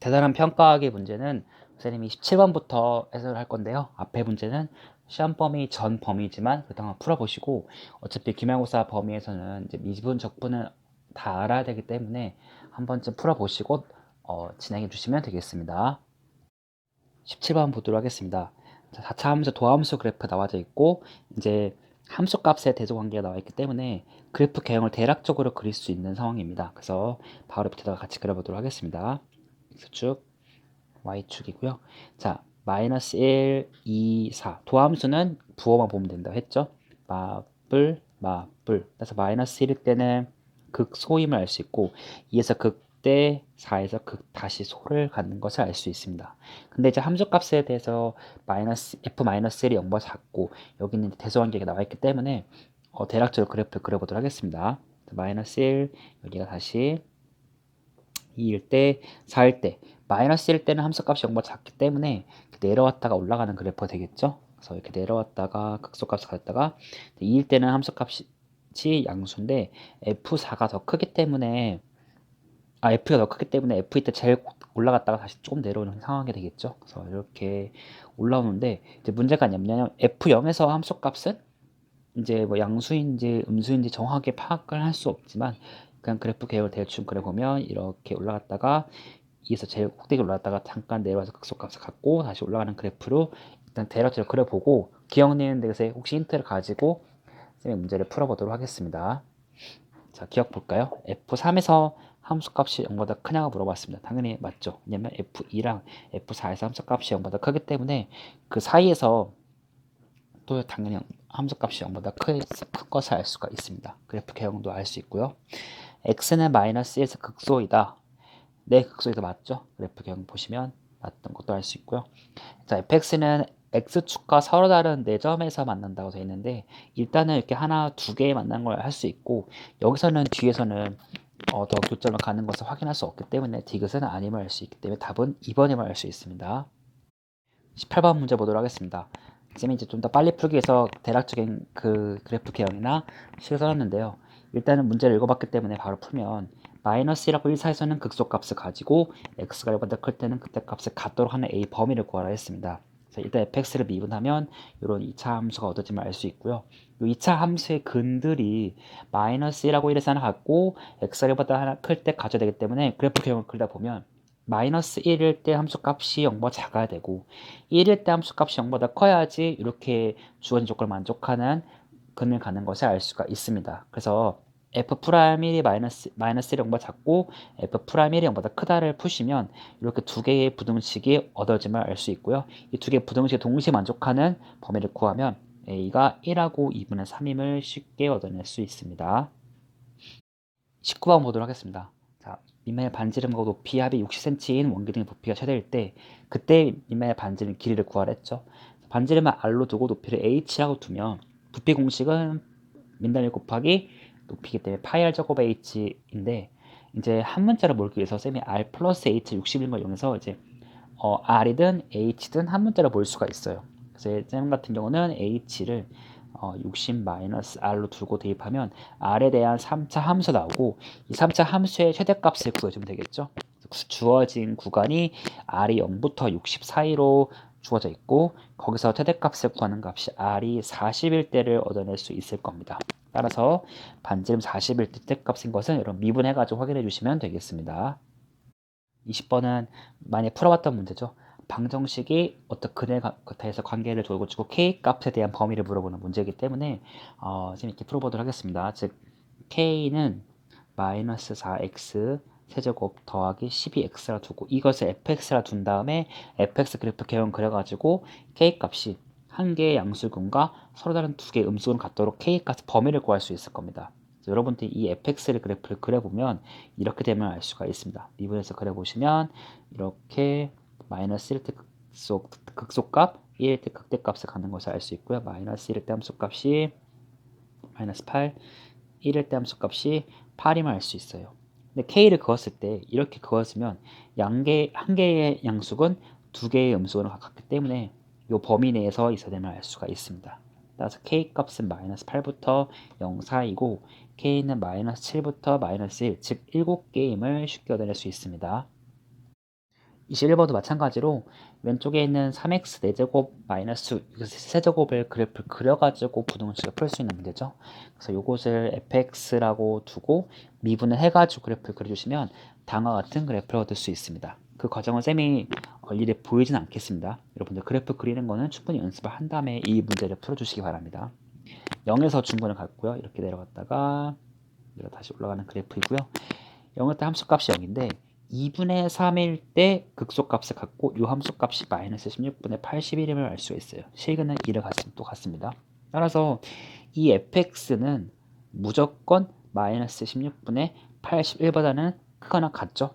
대단한 평가하기 문제는 선생님이 17번부터 해설을 할 건데요. 앞에 문제는 시험 범위 전 범위지만 그거 한번 풀어보시고, 어차피 기말고사 범위에서는 이제 미분 적분은 다 알아야 되기 때문에 한 번쯤 풀어보시고 진행해 주시면 되겠습니다. 17번 보도록 하겠습니다. 자, 4차 함수 도함수 그래프 나와져 있고, 이제 함수 값의 대조 관계가 나와 있기 때문에 그래프 개형을 대략적으로 그릴 수 있는 상황입니다. 그래서 바로 밑에다가 같이 그려보도록 하겠습니다. x축, y축이고요. 자, 마이너스 1, 2, 4. 도함수는 부호만 보면 된다고 했죠. 마블. 그래서 마이너스 1일 때는 극소임을 알 수 있고, 2에서 극대, 4에서 극 다시 소를 갖는 것을 알 수 있습니다. 근데 이제 함수값에 대해서 f-1이 0보다 작고, 여기는 대소관계가 나와 있기 때문에 대략적으로 그래프를 그려보도록 하겠습니다. 마이너스 1, 여기가 다시 2일 때, 4일 때, 마이너스 1일 때는 함수값이 0보다 작기 때문에 내려왔다가 올라가는 그래프가 되겠죠. 그래서 이렇게 내려왔다가 극소값을 가졌다가 2일 때는 함수값이 양수인데 F4가 더 크기 때문에 F가 더 크기 때문에 F2 때 제일 올라갔다가 다시 조금 내려오는 상황이 되겠죠. 그래서 이렇게 올라오는데 이제 문제가 뭐냐면 F0에서 함수값은 이제 뭐 양수인지 음수인지 정확하게 파악을 할 수 없지만 그냥 그래프 개요를 대충 그려보면 이렇게 올라갔다가 2에서 제일 꼭대기 올라갔다가 잠깐 내려와서 극소값을 갖고 다시 올라가는 그래프로 일단 대략적으로 그려보고 기억내는 데서 혹시 힌트를 가지고 쌤의 문제를 풀어보도록 하겠습니다. 자, 기억 볼까요? F3에서 함수값이 0보다 크냐고 물어봤습니다. 당연히 맞죠. 왜냐면 F2랑 F4에서 함수값이 0보다 크기 때문에 그 사이에서 또 당연히 함수값이 0보다 큰 것을 알 수가 있습니다. 그래프 개형도 알 수 있고요. x는 마이너스 1에서 극소이다. 네, 극소이다 맞죠? 그래프 개형 보시면 맞던 것도 알 수 있고요. 자, fx는 x축과 서로 다른 4점에서 만난다고 되어 있는데 일단은 이렇게 하나, 두 개 만난 걸 할 수 있고 여기서는 뒤에서는 더 교점을 가는 것을 확인할 수 없기 때문에 디귿은 아님을 알 수 있기 때문에 답은 2번임을 알 수 있습니다. 18번 문제 보도록 하겠습니다. 쌤이 이제 좀 더 빨리 풀기 위해서 대략적인 그 그래프 개형이나 식을 써놨는데요. 일단은 문제를 읽어봤기 때문에 바로 풀면 마이너스 1하고 1 사이에서는 극소값을 가지고 x가 1보다 클 때는 극대값을 갖도록 하는 a 범위를 구하라 했습니다. 그래서 일단 fx를 미분하면 이런 2차 함수가 얻어짐을 알 수 있고요. 이 2차 함수의 근들이 마이너스 1하고 1에서 하나 갖고 x가 1보다 클 때 가져야 되기 때문에 그래프 개형을 그리다 보면 마이너스 1일 때 함수값이 0보다 작아야 되고 1일 때 함수값이 0보다 커야지 이렇게 주어진 조건을 만족하는 근을 가는 것을 알 수가 있습니다. 그래서 f'1이 마이너스 1이 0보다 작고 f'1이 0보다 크다를 푸시면 이렇게 두 개의 부등식이 얻어짐을 알 수 있고요. 이 두 개의 부등식이 동시에 만족하는 범위를 구하면 a가 1하고 2분의 3임을 쉽게 얻어낼 수 있습니다. 19번 보도록 하겠습니다. 자, 밑면의 반지름과 높이 합이 60cm인 원기둥의 부피가 최대일 때 그때 밑면의 반지름 길이를 구하라 했죠. 반지름을 r로 두고 높이를 h라고 두면 부피 공식은 민단위 곱하기 높이기 때문에 파이 r 제곱 h인데 이제 한 문자로 몰기 위해서 쌤이 r 플러스 h 60인 걸 이용해서 이제 r이든 h든 한 문자로 몰 수가 있어요. 그래서 쌤 같은 경우는 h를 60-r로 두고 대입하면 r에 대한 3차 함수 나오고 이 3차 함수의 최대값을 구해주면 되겠죠. 주어진 구간이 r이 0부터 60 사이로 주어져 있고 거기서 최대값을 구하는 값이 r이 40일 때를 얻어낼 수 있을 겁니다. 따라서 반지름 40일 때 최대값인 것은 여러분 미분해가지고 확인해 주시면 되겠습니다. 20번은 많이 풀어봤던 문제죠. 방정식이 어떤 근에 대해서 관계를 두고 k 값에 대한 범위를 물어보는 문제이기 때문에 재밌게 풀어보도록 하겠습니다. 즉 k는 마이너스 4x 세제곱 더하기 12x라 두고 이것을 fx라 둔 다음에 fx 그래프 개형 그려가지고 k 값이 한 개의 양수근과 서로 다른 두 개의 음수근 같도록 k 값 범위를 구할 수 있을 겁니다. 여러분들이 이 fx를 그래프를 그려보면 이렇게 되면 알 수가 있습니다. 미분해서 그려보시면 이렇게 마이너스 1일 때 극소값, 1일 때 극대값을 갖는 것을 알 수 있고요. 마이너스 1일 때 함수값이 마이너스 8, 1일 때 함수값이 8임을 알 수 있어요. 근데 k를 그었을 때 이렇게 그었으면 한 개의 양수근 두 개의 음수근을 갖기 때문에 이 범위 내에서 있어야 됨을 알 수가 있습니다. 따라서 k 값은 마이너스 8부터 0 사이고 k는 마이너스 7부터 마이너스 1, 즉 7개임을 쉽게 얻어낼 수 있습니다. 21번도 마찬가지로 왼쪽에 있는 3x 4제곱 마이너스 세제곱을 그래프를 그려가지고 부등식을 풀 수 있는 문제죠. 그래서 이것을 fx라고 두고 미분을 해가지고 그래프를 그려주시면 다음과 같은 그래프를 얻을 수 있습니다. 그 과정은 쌤이 일일이 보이진 않겠습니다. 여러분들 그래프 그리는 거는 충분히 연습을 한 다음에 이 문제를 풀어주시기 바랍니다. 0에서 중분을 갖고요. 이렇게 내려갔다가 다시 올라가는 그래프이고요. 0일 때 함수값이 0인데 2분의 3일 때 극소값을 갖고 이 함수값이 마이너스 16분의 81임을 알 수가 있어요. 실근은 2를 같습니다. 따라서 이 fx는 무조건 마이너스 16분의 81보다는 크거나 같죠.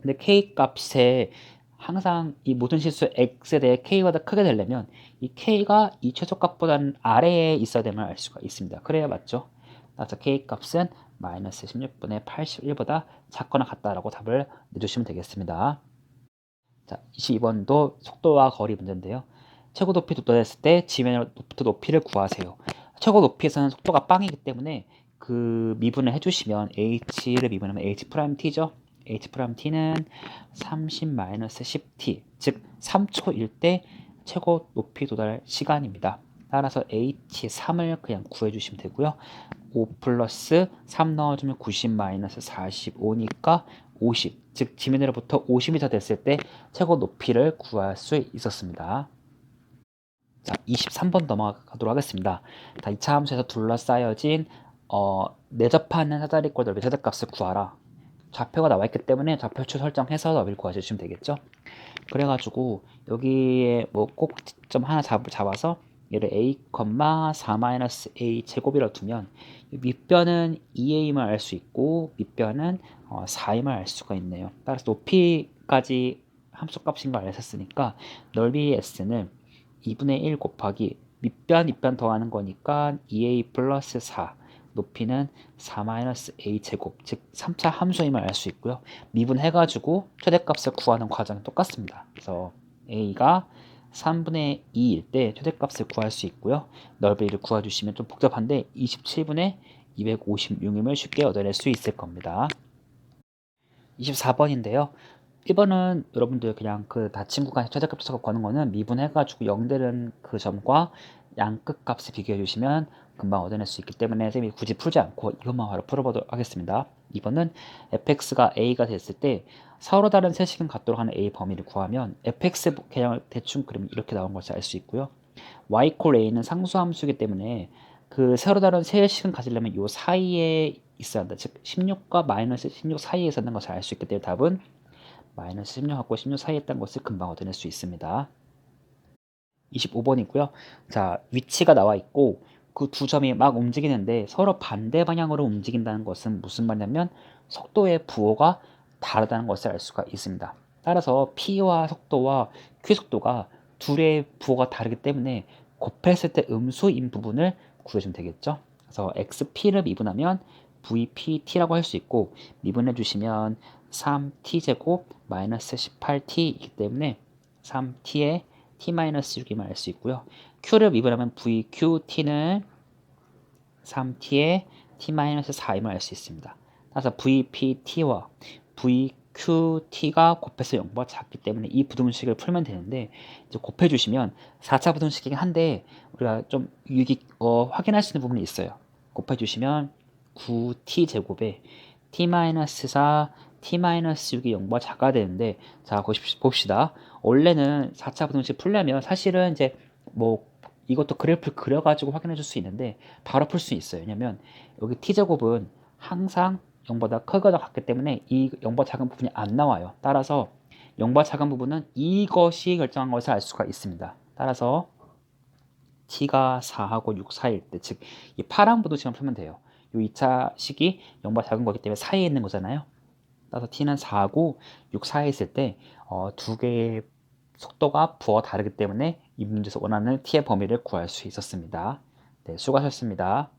근데 k 값에 항상 이 모든 실수 x에 대해 k보다 크게 되려면 이 k가 이 최소값보다는 아래에 있어야 됨을 알 수가 있습니다. 그래야 맞죠. 따라서 k 값은 마이너스 16분의 81보다 작거나 같다라고 답을 내주시면 되겠습니다. 자, 22번도 속도와 거리 문제인데요. 최고 높이 도달했을 때 지면으로부터 높이를 구하세요. 최고 높이에서는 속도가 빵이기 때문에 그 미분을 해주시면 h를 미분하면 h't죠. h't는 30-10t, 즉 3초일 때 최고 높이 도달 시간입니다. 따라서 h3을 그냥 구해주시면 되고요. 5 플러스 3 넣어주면 90-45니까 50, 즉 지면으로부터 50m 됐을 때 최고 높이를 구할 수 있었습니다. 자, 23번 넘어가도록 하겠습니다. 자, 2차 함수에서 둘러싸여진 내접하는 사다리꼴 넓이 최대값을 구하라. 좌표가 나와 있기 때문에 좌표축 설정해서 넓이를 구해주시면 되겠죠. 그래가지고 여기에 뭐 꼭점 하나 잡아서 얘를 a, 4-a 제곱이라고 두면 밑변은 2a임을 알 수 있고 밑변은 4임을 알 수가 있네요. 따라서 높이까지 함수값인 걸 알았으니까 넓이 s는 2분의 1 곱하기 밑변 더하는 거니까 2a 플러스 4, 높이는 4-a 제곱, 즉 3차 함수임을 알 수 있고요. 미분해가지고 최대값을 구하는 과정이 똑같습니다. 그래서 a가 3분의 2일 때 최대값을 구할 수 있고요. 넓이를 구해주시면 좀 복잡한데 27분의 256임을 쉽게 얻어낼 수 있을 겁니다. 24번인데요. 1번은 여러분들 그냥 그 닫힌 구간에 최대값을 구하는 거는 미분해가지고 0되는 그 점과 양끝 값을 비교해 주시면 금방 얻어낼 수 있기 때문에 쌤이 굳이 풀지 않고 이것만 바로 풀어보도록 하겠습니다. 2번은 fx가 a가 됐을 때 서로 다른 세식은 같도록 하는 a 범위를 구하면 fx 개념을 대충 그리면 이렇게 나온 것을 알 수 있고요. y 콜 a는 상수함수이기 때문에 그 서로 다른 세식은 가지려면 이 사이에 있어야 한다. 즉 16과 마이너스 16 사이에 있는 것을 알 수 있기 때문에 답은 마이너스 16하고 16 사이에 있다는 것을 금방 얻어낼 수 있습니다. 25번이고요. 자, 위치가 나와 있고 그 두 점이 막 움직이는데 서로 반대 방향으로 움직인다는 것은 무슨 말이냐면 속도의 부호가 다르다는 것을 알 수가 있습니다. 따라서 P와 속도와 Q 속도가 둘의 부호가 다르기 때문에 곱했을 때 음수인 부분을 구해주면 되겠죠. 그래서 XP를 미분하면 VPT라고 할 수 있고 미분해 주시면 3t제곱 마이너스 18t이기 때문에 3t의 t-6임을 알 수 있고요. q를 미분하면 vqt는 3t의 t-4임을 알 수 있습니다. 따라서 vpt와 vqt가 곱해서 0보다 작기 때문에 이 부등식을 풀면 되는데 이제 곱해주시면 4차 부등식이긴 한데 우리가 좀 확인할 수 있는 부분이 있어요. 곱해주시면 9t제곱에 t-4 t-6이 0보다 작아야 되는데 자 봅시다. 원래는 4차 부등식 풀려면 사실은 이제 뭐 이것도 그래프를 그려가지고 확인해 줄 수 있는데 바로 풀 수 있어요. 왜냐면 여기 t제곱은 항상 0보다 크거나 같기 때문에 이 0보다 작은 부분이 안 나와요. 따라서 0보다 작은 부분은 이것이 결정한 것을 알 수가 있습니다. 따라서 t가 4하고 6 사이일 때, 즉 이 파란 부등식만 풀면 돼요. 이 2차 식이 0보다 작은 거기 때문에 사이에 있는 거잖아요. 따라서 t는 4하고 6 사이에 있을 때 두 개의 속도가 부호가 다르기 때문에 이 문제에서 원하는 t의 범위를 구할 수 있었습니다. 네, 수고하셨습니다.